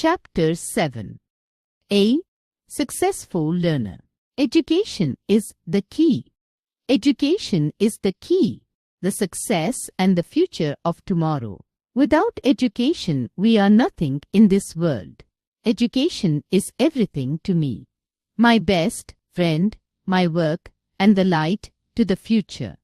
Chapter 7. A. Successful learner. Education is the key. Education is the key, the success and the future of tomorrow. Without education, we are nothing in this world. Education is everything to me. My best friend, my work, and the light to the future.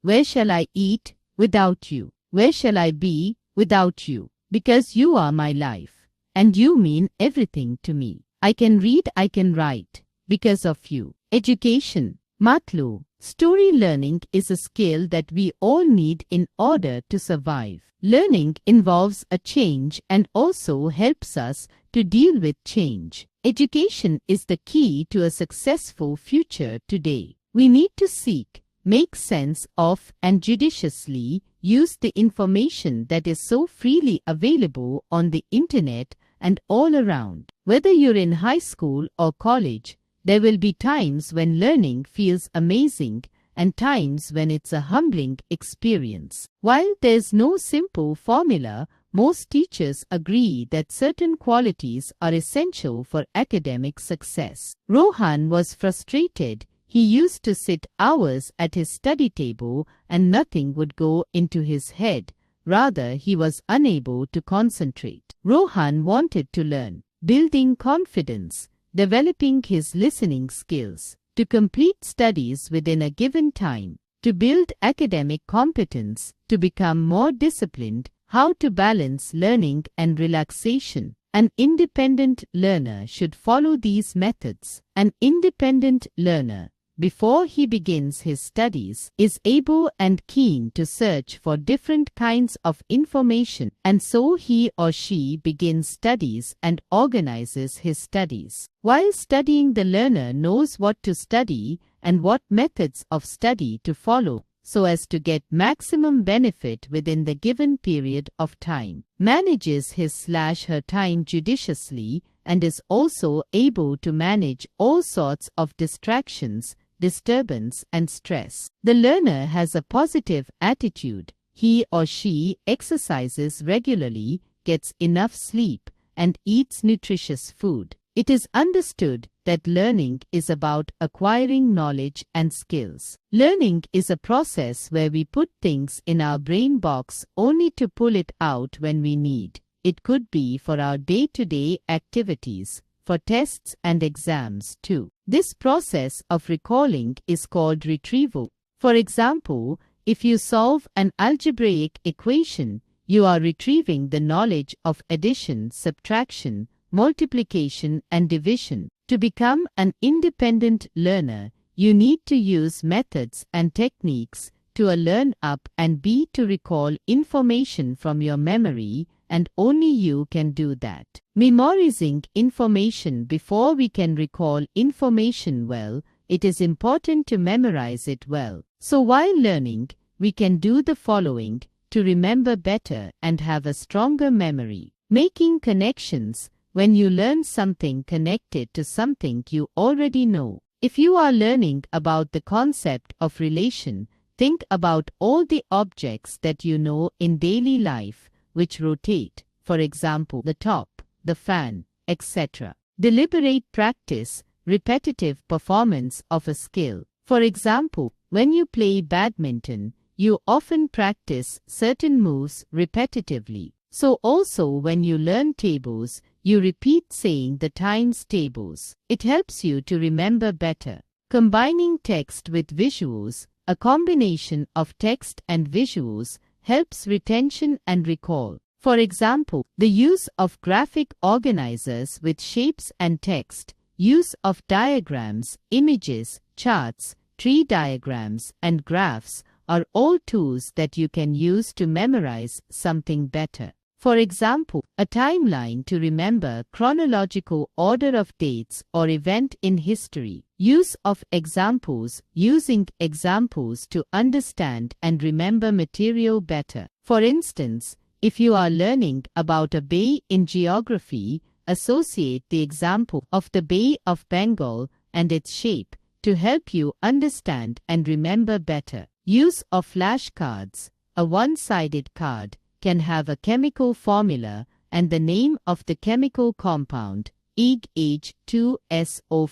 Where shall I eat without you? Where shall I be without you? Because you are my life, and you mean everything to me. I can read, I can write, because of you. Education. Matlow. Story learning is a skill that we all need in order to survive. Learning involves a change and also helps us to deal with change. Education is the key to a successful future today. We need to seek, make sense of, and judiciously use the information that is so freely available on the internet and all around. Whether you're in high school or college, there will be times when learning feels amazing and times when it's a humbling experience. While there's no simple formula, most teachers agree that certain qualities are essential for academic success. Rohan was frustrated. He used to sit hours at his study table and nothing would go into his head. Rather, he was unable to concentrate. Rohan wanted to learn, building confidence, developing his listening skills, to complete studies within a given time, to build academic competence, to become more disciplined, how to balance learning and relaxation. An independent learner should follow these methods. An independent learner, before he begins his studies, is able and keen to search for different kinds of information, and so he or she begins studies and organizes his studies. While studying, the learner knows what to study and what methods of study to follow so as to get maximum benefit within the given period of time, manages his/her time judiciously, and is also able to manage all sorts of distractions, disturbance and stress. The learner has a positive attitude. He or she exercises regularly, gets enough sleep, and eats nutritious food. It is understood that learning is about acquiring knowledge and skills. Learning is a process where we put things in our brain box only to pull it out when we need. It could be for our day-to-day activities, for tests and exams too. This process of recalling is called retrieval. For example, if you solve an algebraic equation, you are retrieving the knowledge of addition, subtraction, multiplication, and division. To become an independent learner, you need to use methods and techniques to learn up and B to recall information from your memory, and only you can do that. Memorizing information before we can recall information well, it is important to memorize it well. So while learning, we can do the following to remember better and have a stronger memory. Making connections. When you learn something connected to something you already know. If you are learning about the concept of relation, think about all the objects that you know in daily life which rotate, for example, the top, the fan, etc. Deliberate practice, repetitive performance of a skill. For example, when you play badminton, you often practice certain moves repetitively. So also when you learn tables, you repeat saying the times tables. It helps you to remember better. Combining text with visuals, a combination of text and visuals helps retention and recall. For example, the use of graphic organizers with shapes and text, use of diagrams, images, charts, tree diagrams, and graphs are all tools that you can use to memorize something better. For example, a timeline to remember chronological order of dates or event in history. Use of examples, using examples to understand and remember material better. For instance, if you are learning about a bay in geography, associate the example of the Bay of Bengal and its shape to help you understand and remember better. Use of flashcards. A one-sided card can have a chemical formula and the name of the chemical compound, EgH2SO4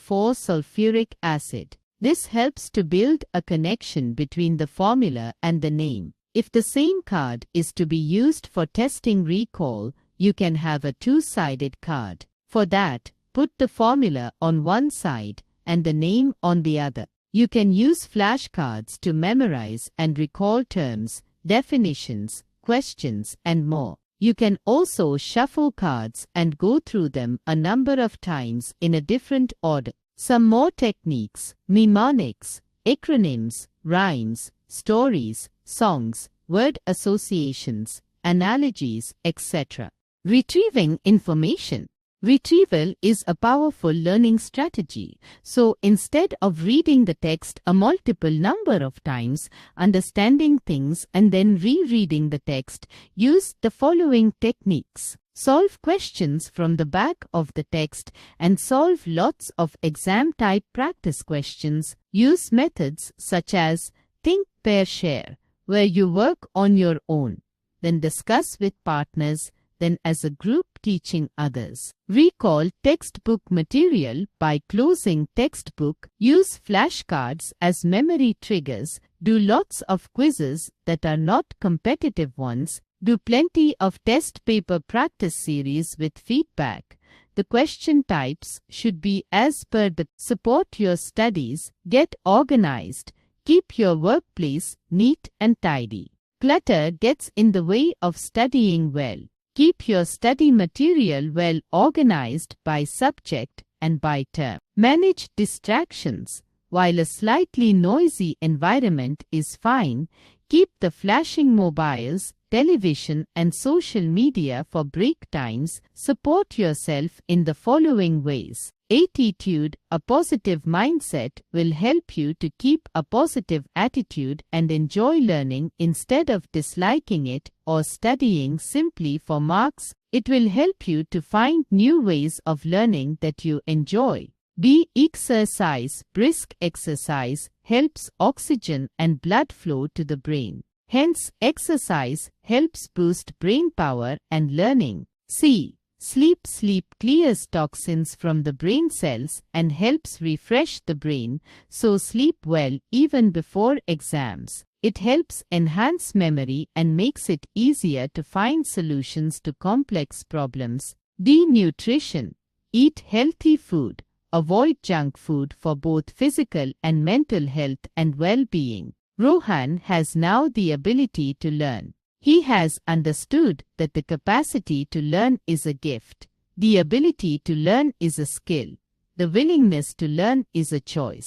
sulfuric acid. This helps to build a connection between the formula and the name. If the same card is to be used for testing recall, you can have a two-sided card. For that, put the formula on one side and the name on the other. You can use flashcards to memorize and recall terms, definitions, questions, and more. You can also shuffle cards and go through them a number of times in a different order. Some more techniques: mnemonics, acronyms, rhymes, stories, songs, word associations, analogies, etc. Retrieving information. Retrieval is a powerful learning strategy. So instead of reading the text a multiple number of times, understanding things and then rereading the text, use the following techniques. Solve questions from the back of the text and solve lots of exam-type practice questions. Use methods such as think, pair, share, where you work on your own, then discuss with partners, then as a group teaching others. Recall textbook material by closing textbook. Use flashcards as memory triggers. Do lots of quizzes that are not competitive ones. Do plenty of test paper practice series with feedback. The question types should be as per the support your studies. Get organized. Keep your workplace neat and tidy. Clutter gets in the way of studying well. Keep your study material well organized by subject and by term. Manage distractions. While a slightly noisy environment is fine, keep the flashing mobiles, television and social media for break times. Support yourself in the following ways. Attitude. A positive mindset will help you to keep a positive attitude and enjoy learning instead of disliking it or studying simply for marks. It will help you to find new ways of learning that you enjoy. B. Exercise. Brisk exercise helps oxygen and blood flow to the brain. Hence, exercise helps boost brain power and learning. C. Sleep. Sleep clears toxins from the brain cells and helps refresh the brain, so sleep well even before exams. It helps enhance memory and makes it easier to find solutions to complex problems. D. Nutrition. Eat healthy food. Avoid junk food for both physical and mental health and well-being. Rohan has now the ability to learn. He has understood that the capacity to learn is a gift. The ability to learn is a skill. The willingness to learn is a choice.